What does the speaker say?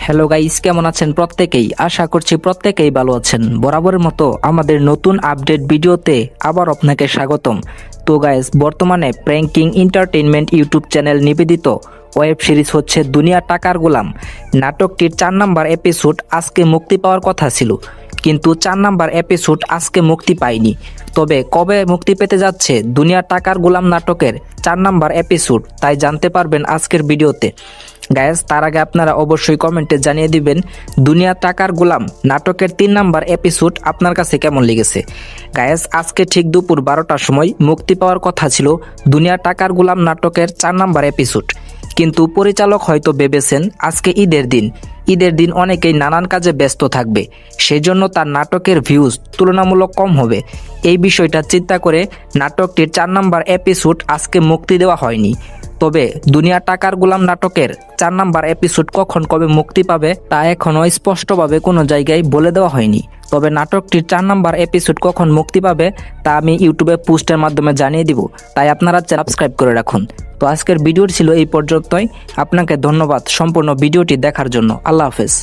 Hello guys, কেমন আছেন প্রত্যেকেই? আশা করছি প্রত্যেকেই ভালো আছেন। বরাবরের মতো আমাদের নতুন আপডেট ভিডিওতে আবার আপনাকে স্বাগতম। তো গাইস, বর্তমানে প্র্যাঙ্কিং এন্টারটেইনমেন্ট ইউটিউব চ্যানেল নিবেদিত ওয়েব সিরিজ হচ্ছে দুনিয়া টাকার গোলাম নাটকটির 4 নাম্বার এপিসোড আজকে মুক্তি পাওয়ার কথা ছিল, কিন্তু 4 নাম্বার এপিসোড আজকে মুক্তি পায়নি। তবে কবে মুক্তি পেতে যাচ্ছে দুনিয়া টাকার গোলাম নাটকের 4 নাম্বার এপিসোড, তাই জানতে পারবেন আজকের ভিডিওতে। গাইস, তার আগে আপনারা অবশ্যই কমেন্টে জানিয়ে দিবেন দুনিয়া টাকার গোলাম নাটকের 3 নাম্বার এপিসোড আপনার কাছে কেমন লেগেছে। গাইস, আজকে ঠিক দুপুর 12টার সময় মুক্তি পাওয়ার কথা ছিল দুনিয়া টাকার গোলাম নাটকের 4 নাম্বার এপিসোড, কিন্তু পরিচালক হয়তো ভেবেছেন আজকে ঈদের দিন অনেকেই নানান কাজে ব্যস্ত থাকবে, সেই জন্য তার নাটকের ভিউজ তুলনামূলক কম হবে। এই বিষয়টা চিন্তা করে নাটকটির 4 নাম্বার এপিসোড আজকে মুক্তি দেওয়া হয়নি। তবে দুনিয়া টাকার গোলাম নাটকের 4 নাম্বার এপিসোড কবে মুক্তি পাবে তা এখনও স্পষ্টভাবে কোনো জায়গায় বলে দেওয়া হয়নি। তবে নাটকটির 4 নাম্বার এপিসোড কখন মুক্তি পাবে তা আমি ইউটিউবে পোস্টের মাধ্যমে জানিয়ে দিব, তাই আপনারা সাবস্ক্রাইব করে রাখুন। তো আজকের ভিডিওটি ছিল এই পর্যন্তই। আপনাকে ধন্যবাদ সম্পূর্ণ ভিডিওটি দেখার জন্য। আল্লাহ হাফেজ।